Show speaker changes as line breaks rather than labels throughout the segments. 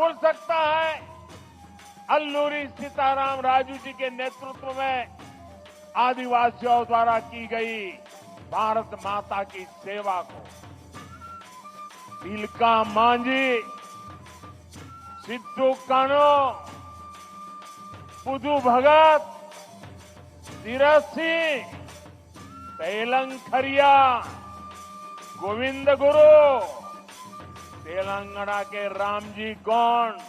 भूल सकता है अल्लूरी सीताराम राजू जी के नेतृत्व में आदिवासियों द्वारा की गई भारत माता की सेवा को। तिलका मांझी, सिद्धू कानो, पुदू भगत, तीरथ सिंह, तेलंखरिया, गोविंद गुरु, तेलंगाना के रामजी गौंड,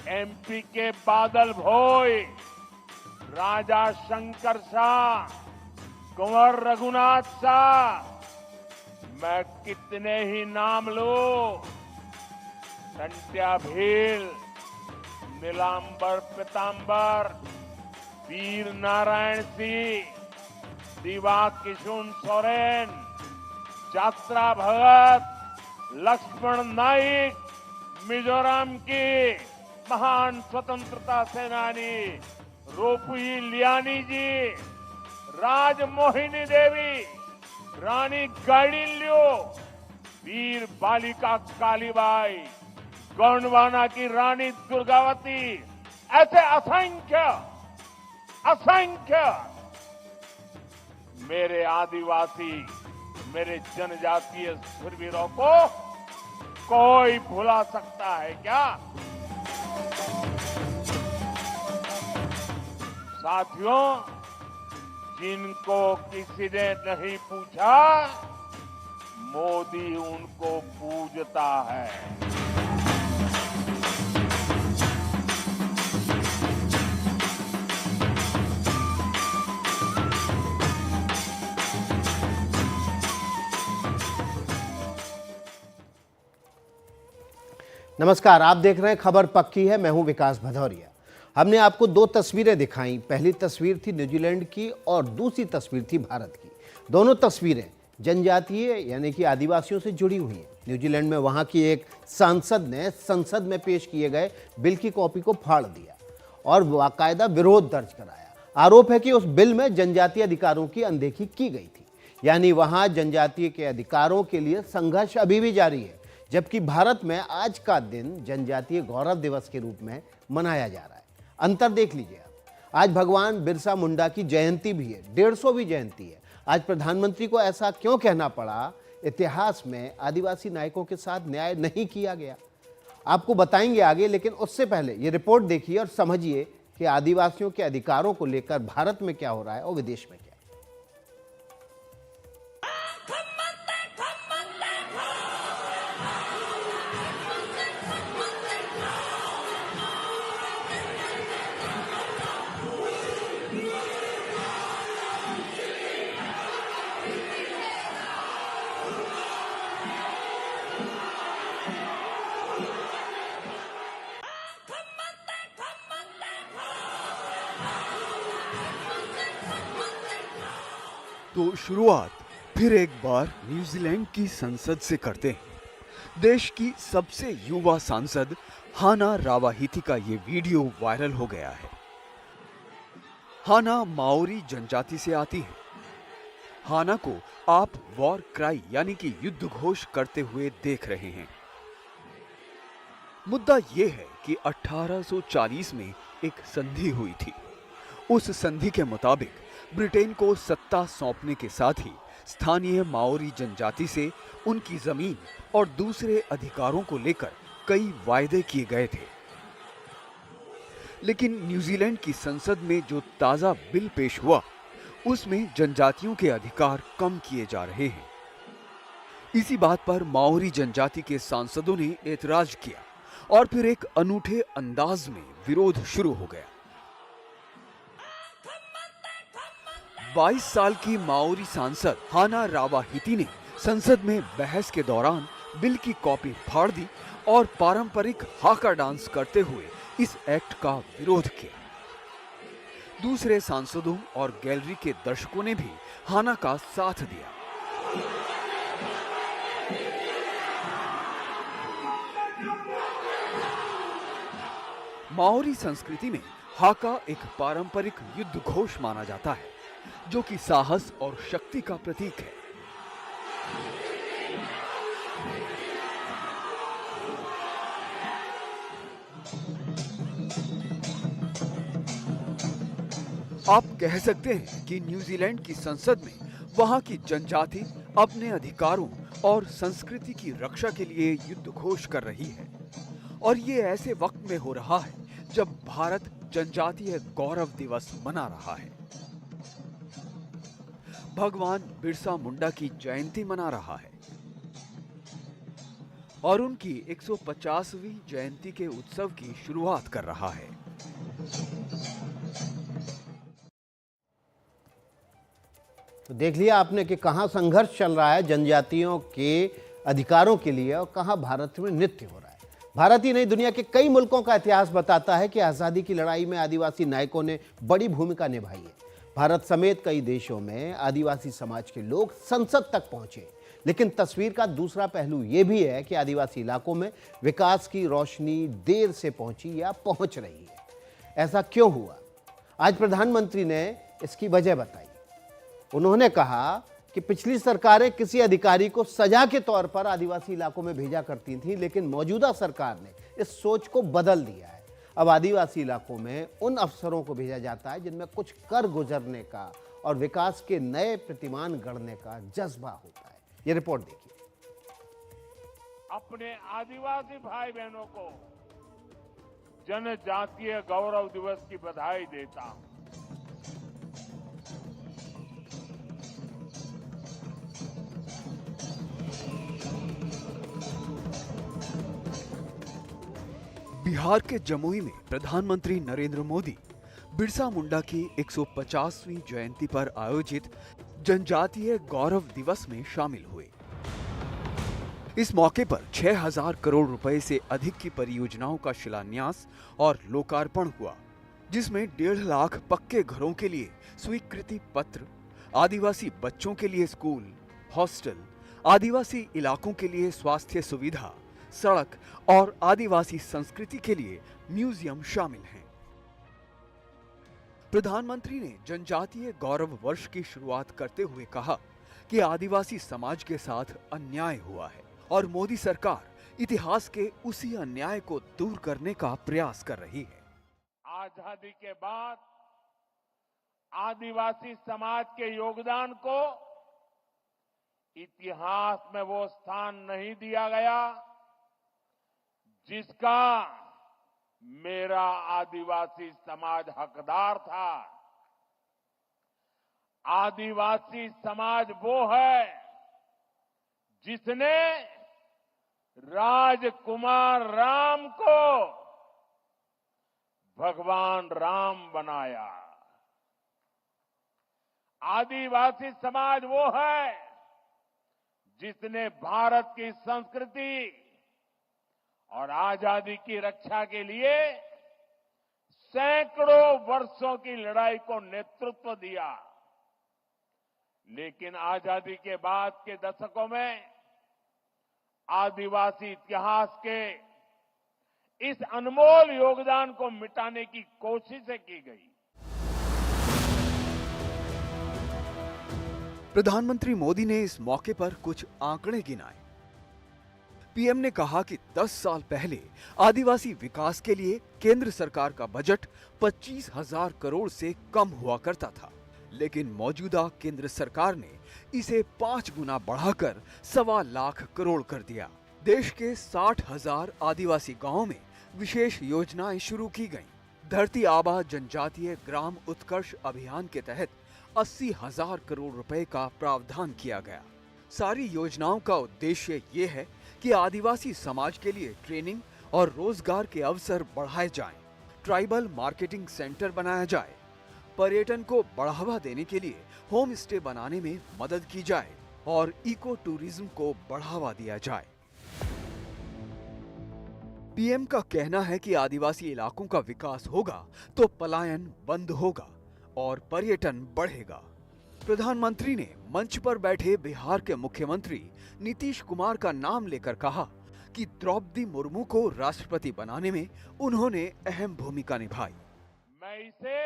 एमपी के बादल भोई, राजा शंकर शाह, कुंवर रघुनाथ शाह, मैं कितने ही नाम लूं, टंट्या भील, नीलांबर पीतांबर, वीर नारायण सिंह, दिवा किशुन सोरेन, यात्रा भगत, लक्ष्मण नाइक, मिजोरम की महान स्वतंत्रता सेनानी रोपुई लियानी जी, राजमोहिनी देवी, रानी गाइडिन्ल्यू, वीर बालिका कालीबाई, गोंडवाना की रानी दुर्गावती, ऐसे असंख्य असंख्य मेरे आदिवासी, मेरे जनजातीय शूरवीरों को कोई भुला सकता है क्या? साथियों, जिनको किसी ने नहीं पूछा, मोदी उनको पूजता है।
नमस्कार, आप देख रहे हैं खबर पक्की है। मैं हूं विकास भदौरिया। हमने आपको दो तस्वीरें दिखाई। पहली तस्वीर थी न्यूजीलैंड की और दूसरी तस्वीर थी भारत की। दोनों तस्वीरें जनजातीय यानी कि आदिवासियों से जुड़ी हुई हैं। न्यूजीलैंड में वहां की एक सांसद ने संसद में पेश किए गए बिल की कॉपी को फाड़ दिया और बाकायदा विरोध दर्ज कराया। आरोप है कि उस बिल में जनजातीय अधिकारों की अनदेखी की गई थी, यानी वहां जनजातीय के अधिकारों के लिए संघर्ष अभी भी जारी है, जबकि भारत में आज का दिन जनजातीय गौरव दिवस के रूप में मनाया जा रहा है। अंतर देख लीजिए आप। आज भगवान बिरसा मुंडा की जयंती भी है, 150वीं जयंती है। आज प्रधानमंत्री को ऐसा क्यों कहना पड़ा? इतिहास में आदिवासी नायकों के साथ न्याय नहीं किया गया। आपको बताएंगे आगे, लेकिन उससे पहले ये रिपोर्ट देखिए और समझिए कि आदिवासियों के अधिकारों को लेकर भारत में क्या हो रहा है और विदेश में क्या।
तो शुरुआत फिर एक बार न्यूजीलैंड की संसद से करते हैं। देश की सबसे युवा सांसद हाना रावाहिती का ये वीडियो वायरल हो गया है। हाना माओरी जनजाति से आती है। हाना को आप वॉर क्राई यानी कि युद्ध घोष करते हुए देख रहे हैं। मुद्दा ये है कि 1840 में एक संधि हुई थी। उस संधि के मुताबिक ब्रिटेन को सत्ता सौंपने के साथ ही स्थानीय माओरी जनजाति से उनकी जमीन और दूसरे अधिकारों को लेकर कई वायदे किए गए थे। लेकिन न्यूजीलैंड की संसद में जो ताजा बिल पेश हुआ, उसमें जनजातियों के अधिकार कम किए जा रहे हैं। इसी बात पर माओरी जनजाति के सांसदों ने एतराज किया और फिर एक अनूठे अंदाज में विरोध शुरू हो गया। 22 साल की माओरी सांसद हाना रावाहिती ने संसद में बहस के दौरान बिल की कॉपी फाड़ दी और पारंपरिक हाका डांस करते हुए इस एक्ट का विरोध किया। दूसरे सांसदों और गैलरी के दर्शकों ने भी हाना का साथ दिया। माओरी संस्कृति में हाका एक पारंपरिक युद्ध घोष माना जाता है, जो कि साहस और शक्ति का प्रतीक है। आप कह सकते हैं कि न्यूजीलैंड की संसद में वहां की जनजाति अपने अधिकारों और संस्कृति की रक्षा के लिए युद्ध घोष कर रही है। और ये ऐसे वक्त में हो रहा है जब भारत जनजातीय गौरव दिवस मना रहा है, भगवान बिरसा मुंडा की जयंती मना रहा है और उनकी 150वीं जयंती के उत्सव की शुरुआत कर रहा है।
तो देख लिया आपने कि कहां संघर्ष चल रहा है जनजातियों के अधिकारों के लिए और कहां भारत में नृत्य हो रहा है। भारत ही नहीं, दुनिया के कई मुल्कों का इतिहास बताता है कि आज़ादी की लड़ाई में आदिवासी नायकों ने बड़ी भूमिका निभाई है। भारत समेत कई देशों में आदिवासी समाज के लोग संसद तक पहुंचे, लेकिन तस्वीर का दूसरा पहलू यह भी है कि आदिवासी इलाकों में विकास की रोशनी देर से पहुंची या पहुंच रही है। ऐसा क्यों हुआ? आज प्रधानमंत्री ने इसकी वजह बताई। उन्होंने कहा कि पिछली सरकारें किसी अधिकारी को सजा के तौर पर आदिवासी इलाकों में भेजा करती थीं, लेकिन मौजूदा सरकार ने इस सोच को बदल दिया है। अब आदिवासी इलाकों में उन अफसरों को भेजा जाता है जिनमें कुछ कर गुजरने का और विकास के नए प्रतिमान गढ़ने का जज्बा होता है। ये रिपोर्ट देखिए।
अपने आदिवासी भाई बहनों को जनजातीय गौरव दिवस की बधाई देता हूं।
बिहार के जमुई में प्रधानमंत्री नरेंद्र मोदी बिरसा मुंडा की 150वीं जयंती पर आयोजित जनजातीय गौरव दिवस में शामिल हुए। इस मौके पर 6000 करोड़ रुपए से अधिक की परियोजनाओं का शिलान्यास और लोकार्पण हुआ, जिसमें 1.5 लाख पक्के घरों के लिए स्वीकृति पत्र, आदिवासी बच्चों के लिए स्कूल, हॉस्टल, आदिवासी इलाकों के लिए स्वास्थ्य सुविधा, सड़क और आदिवासी संस्कृति के लिए म्यूजियम शामिल हैं। प्रधानमंत्री ने जनजातीय गौरव वर्ष की शुरुआत करते हुए कहा कि आदिवासी समाज के साथ अन्याय हुआ है और मोदी सरकार इतिहास के उसी अन्याय को दूर करने का प्रयास कर रही है।
आजादी के बाद आदिवासी समाज के योगदान को इतिहास में वो स्थान नहीं दिया गया जिसका मेरा आदिवासी समाज हकदार था। आदिवासी समाज वो है जिसने राजकुमार राम को भगवान राम बनाया। आदिवासी समाज वो है जिसने भारत की संस्कृति और आजादी की रक्षा के लिए सैकड़ों वर्षों की लड़ाई को नेतृत्व दिया। लेकिन आजादी के बाद के दशकों में आदिवासी इतिहास के इस अनमोल योगदान को मिटाने की कोशिशें की गई।
प्रधानमंत्री मोदी ने इस मौके पर कुछ आंकड़े गिनाए। पीएम ने कहा कि 10 साल पहले आदिवासी विकास के लिए केंद्र सरकार का बजट 25,000 करोड़ से कम हुआ करता था, लेकिन मौजूदा केंद्र सरकार ने इसे 5 गुना बढ़ाकर 1.25 लाख करोड़ कर दिया। देश के 60,000 आदिवासी गांवों में विशेष योजनाएं शुरू की गईं। धरती आबा जनजातीय ग्राम उत्कर्ष अभियान के तहत 80,000 करोड़ रुपए का प्रावधान किया गया। सारी योजनाओं का उद्देश्य ये है कि आदिवासी समाज के लिए ट्रेनिंग और रोजगार के अवसर बढ़ाए जाएं, ट्राइबल मार्केटिंग सेंटर बनाया जाए, पर्यटन को बढ़ावा देने के लिए होम स्टे बनाने में मदद की जाए और इको टूरिज्म को बढ़ावा दिया जाए। पीएम का कहना है कि आदिवासी इलाकों का विकास होगा तो पलायन बंद होगा और पर्यटन बढ़ेगा। प्रधानमंत्री ने मंच पर बैठे बिहार के मुख्यमंत्री नीतीश कुमार का नाम लेकर कहा कि द्रौपदी मुर्मू को राष्ट्रपति बनाने में उन्होंने अहम भूमिका निभाई।
मैं इसे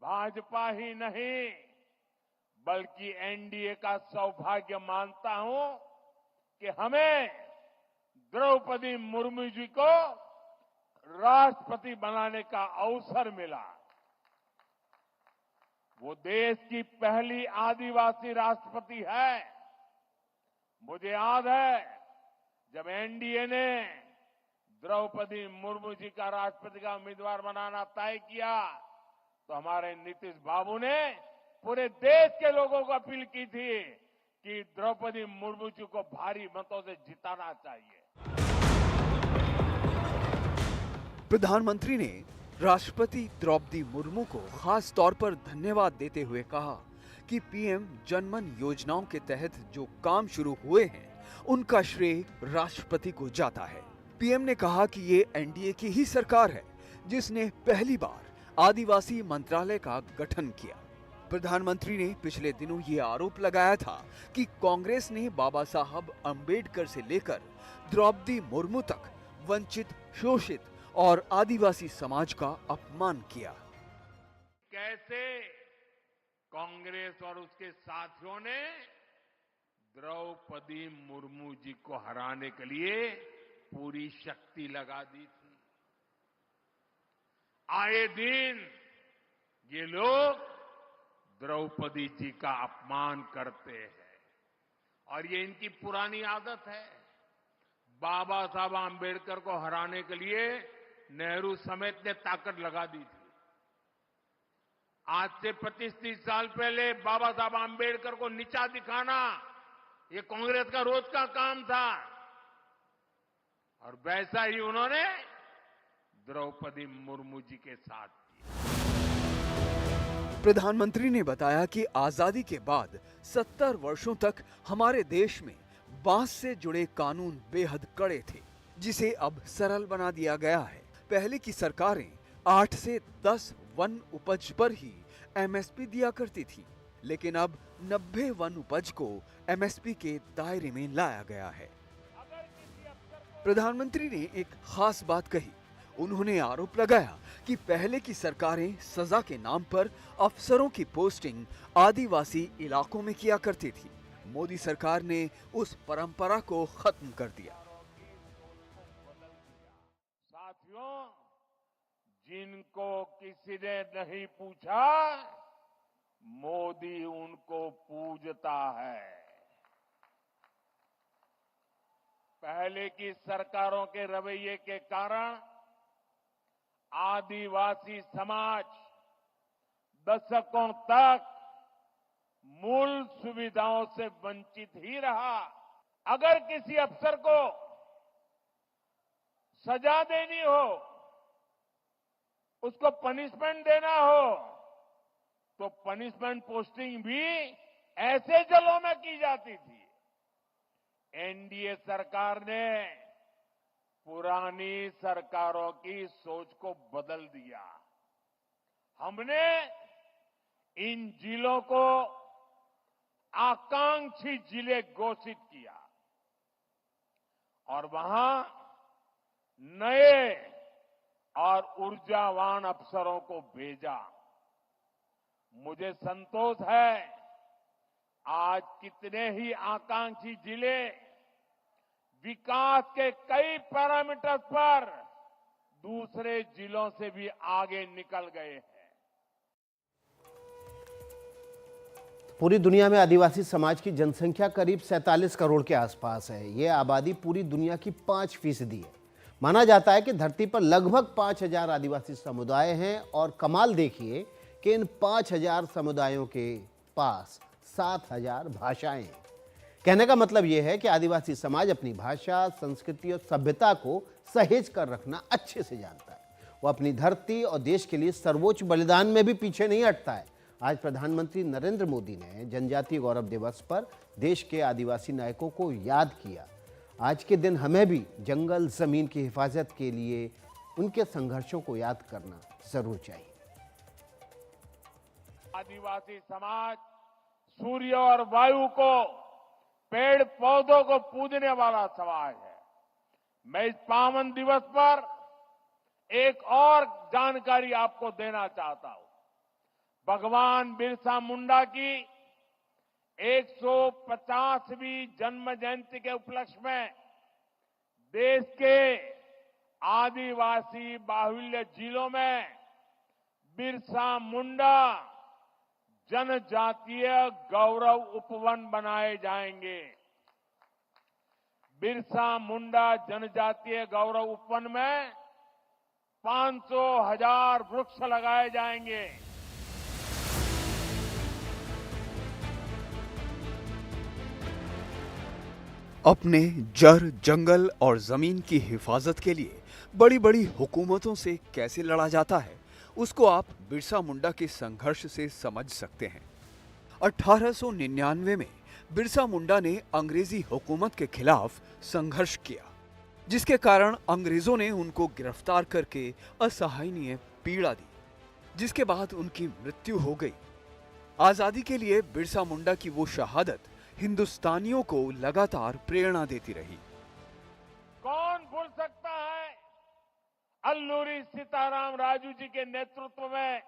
भाजपा ही नहीं बल्कि एनडीए का सौभाग्य मानता हूं कि हमें द्रौपदी मुर्मू जी को राष्ट्रपति बनाने का अवसर मिला। वो देश की पहली आदिवासी राष्ट्रपति है। मुझे याद है जब एनडीए ने द्रौपदी मुर्मू जी का राष्ट्रपति का उम्मीदवार बनाना तय किया तो हमारे नीतीश बाबू ने पूरे देश के लोगों को अपील की थी कि द्रौपदी मुर्मू जी को भारी मतों से जिताना चाहिए।
प्रधानमंत्री ने राष्ट्रपति द्रौपदी मुर्मू को खास तौर पर धन्यवाद देते हुए कहा कि पीएम जनमन योजनाओं के तहत जो काम शुरू हुए हैं उनका श्रेय राष्ट्रपति को जाता है। पीएम ने कहा कि ये एनडीए की ही सरकार है जिसने पहली बार आदिवासी मंत्रालय का गठन किया। प्रधानमंत्री ने पिछले दिनों ये आरोप लगाया था कि कांग्रेस ने बाबा साहब अंबेडकर से लेकर द्रौपदी मुर्मू तक वंचित, शोषित और आदिवासी समाज का अपमान किया।
कैसे कांग्रेस और उसके साथियों ने द्रौपदी मुर्मू जी को हराने के लिए पूरी शक्ति लगा दी थी। आए दिन ये लोग द्रौपदी जी का अपमान करते हैं और ये इनकी पुरानी आदत है। बाबा साहब आंबेडकर को हराने के लिए नेहरू समेत ने ताकत लगा दी थी। आज से 25-30 साल पहले बाबा साहब आंबेडकर को नीचा दिखाना ये कांग्रेस का रोज का काम था और वैसा ही उन्होंने द्रौपदी मुर्मू जी के साथ किया।
प्रधानमंत्री ने बताया कि आजादी के बाद 70 वर्षों तक हमारे देश में बांस से जुड़े कानून बेहद कड़े थे, जिसे अब सरल बना दिया गया है। पहले की सरकारें 8 से 10 वन उपज पर ही एमएसपी दिया करती थी, लेकिन अब 90 वन उपज को एमएसपी के दायरे में लाया गया है। प्रधानमंत्री ने एक खास बात कही। उन्होंने आरोप लगाया कि पहले की सरकारें सजा के नाम पर अफसरों की पोस्टिंग आदिवासी इलाकों में किया करती थी। मोदी सरकार ने उस परंपरा को खत्म कर दिया।
साथियों, जिनको किसी ने नहीं पूछा, मोदी उनको पूजता है। पहले की सरकारों के रवैये के कारण आदिवासी समाज दशकों तक मूल सुविधाओं से वंचित ही रहा। अगर किसी अफसर को सजा देनी हो, उसको पनिशमेंट देना हो, तो पनिशमेंट पोस्टिंग भी ऐसे जिलों में की जाती थी। एनडीए सरकार ने पुरानी सरकारों की सोच को बदल दिया। हमने इन जिलों को आकांक्षी जिले घोषित किया और वहां नए और ऊर्जावान अफसरों को भेजा। मुझे संतोष है आज कितने ही आकांक्षी जिले विकास के कई पैरामीटर्स पर दूसरे जिलों से भी आगे निकल गए हैं।
पूरी दुनिया में आदिवासी समाज की जनसंख्या करीब 47 करोड़ के आसपास है। ये आबादी पूरी दुनिया की 5% है। माना जाता है कि धरती पर लगभग 5000 आदिवासी समुदाय हैं और कमाल देखिए कि इन 5000 समुदायों के पास 7000 भाषाएं हैं। कहने का मतलब यह है कि आदिवासी समाज अपनी भाषा, संस्कृति और सभ्यता को सहेज कर रखना अच्छे से जानता है। वो अपनी धरती और देश के लिए सर्वोच्च बलिदान में भी पीछे नहीं हटता है। आज प्रधानमंत्री नरेंद्र मोदी ने जनजातीय गौरव दिवस पर देश के आदिवासी नायकों को याद किया। आज के दिन हमें भी जंगल, जमीन की हिफाजत के लिए उनके संघर्षों को याद करना जरूर चाहिए।
आदिवासी समाज सूर्य और वायु को, पेड़ पौधों को पूजने वाला समाज है। मैं इस पावन दिवस पर एक और जानकारी आपको देना चाहता हूं। भगवान बिरसा मुंडा की 150वीं जन्म जयंती के उपलक्ष्य में देश के आदिवासी बाहुल्य जिलों में बिरसा मुंडा जनजातीय गौरव उपवन बनाए जाएंगे। बिरसा मुंडा जनजातीय गौरव उपवन में 500,000 वृक्ष लगाए जाएंगे।
अपने जड़, जंगल और जमीन की हिफाजत के लिए बड़ी बड़ी हुकूमतों से कैसे लड़ा जाता है, उसको आप बिरसा मुंडा के संघर्ष से समझ सकते हैं। 1899 में बिरसा मुंडा ने अंग्रेजी हुकूमत के खिलाफ संघर्ष किया, जिसके कारण अंग्रेजों ने उनको गिरफ्तार करके असहनीय पीड़ा दी, जिसके बाद उनकी मृत्यु हो गई। आजादी के लिए बिरसा मुंडा की वो शहादत हिंदुस्तानियों को लगातार प्रेरणा देती रही।
कौन भूल सकता है अल्लूरी सीताराम राजू जी के नेतृत्व में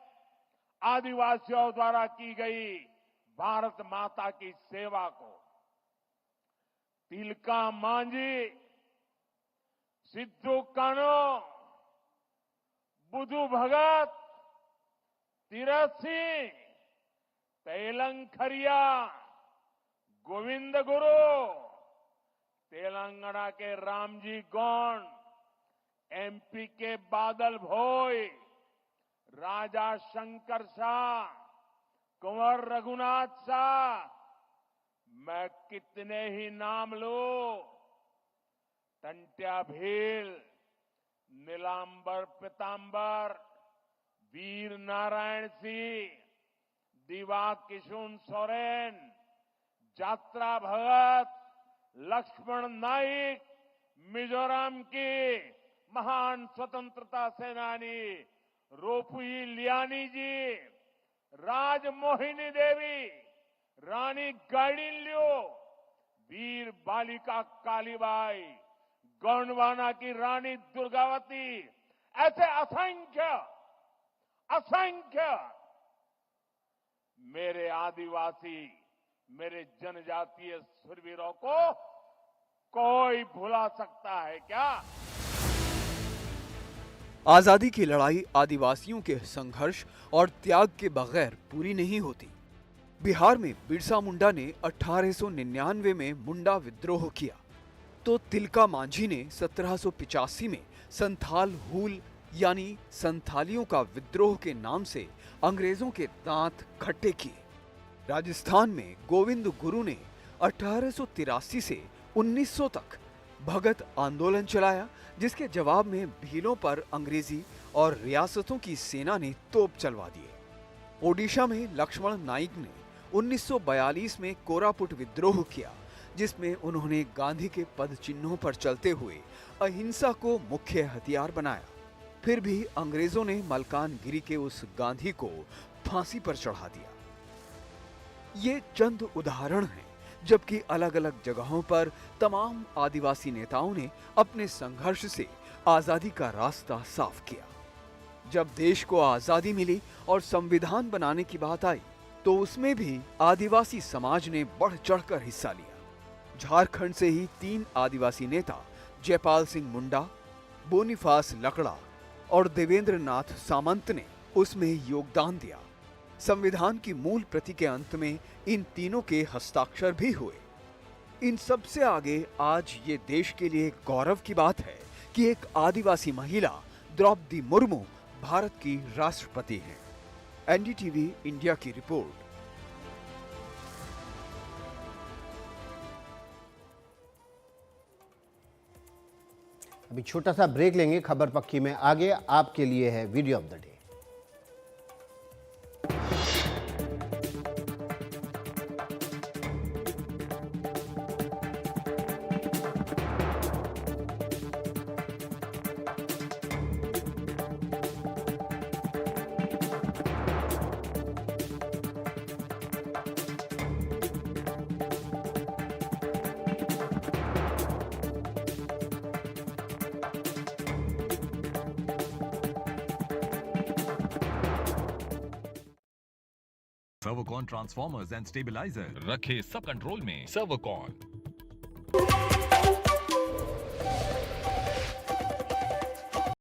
आदिवासियों द्वारा की गई भारत माता की सेवा को। तिलका मांझी, सिद्धू कानो, बुधू भगत, तीरथ सिंह, तेलंग खरिया, गोविंद गुरु, तेलंगाना के रामजी गौंड, एमपी के बादल भोई, राजा शंकर शाह, कुंवर रघुनाथ शाह, मैं कितने ही नाम लूं। टंट्या भील, नीलांबर पीतांबर, वीर नारायण सिंह, दिवा किशुन सोरेन, जात्रा भगत, लक्ष्मण नाइक, मिजोरम की महान स्वतंत्रता सेनानी रोपुई लियानी जी, राजमोहिनी देवी, रानी गाइडिनल्यू, वीर बालिका कालीबाई, गोंडवाना की रानी दुर्गावती, ऐसे असंख्य असंख्य मेरे आदिवासी, मेरे जनजातीय शूरवीरों को कोई भुला सकता है क्या?
आजादी की लड़ाई आदिवासियों के संघर्ष और त्याग के बगैर पूरी नहीं होती। बिहार में बिरसा मुंडा ने 1899 में मुंडा विद्रोह किया, तो तिलका मांझी ने 1785 में संथाल हूल यानी संथालियों का विद्रोह के नाम से अंग्रेजों के दांत खट्टे किए। राजस्थान में गोविंद गुरु ने 1883 से 1900 तक भगत आंदोलन चलाया, जिसके जवाब में भीलों पर अंग्रेजी और रियासतों की सेना ने तोप चलवा दिए। ओडिशा में लक्ष्मण नाइक ने 1942 में कोरापुट विद्रोह किया, जिसमें उन्होंने गांधी के पद चिन्हों पर चलते हुए अहिंसा को मुख्य हथियार बनाया। फिर भी अंग्रेजों ने मलकानगिरी के उस गांधी को फांसी पर चढ़ा दिया। ये चंद उदाहरण हैं, जबकि अलग अलग जगहों पर तमाम आदिवासी नेताओं ने अपने संघर्ष से आजादी का रास्ता साफ किया। जब देश को आजादी मिली और संविधान बनाने की बात आई, तो उसमें भी आदिवासी समाज ने बढ़ चढ़कर हिस्सा लिया। झारखंड से ही 3 आदिवासी नेता जयपाल सिंह मुंडा, बोनीफास लकड़ा और देवेंद्र नाथ सामंत ने उसमें योगदान दिया। संविधान की मूल प्रति के अंत में इन तीनों के हस्ताक्षर भी हुए। इन सबसे आगे आज ये देश के लिए गौरव की बात है कि एक आदिवासी महिला द्रौपदी मुर्मू भारत की राष्ट्रपति हैं। एनडीटीवी इंडिया की रिपोर्ट।
अभी छोटा सा ब्रेक लेंगे, खबर पक्की में आगे आपके लिए है video of the day.
Servokon transformers and stabiliser
रखे सब कंट्रोल में। सर्वोकॉन।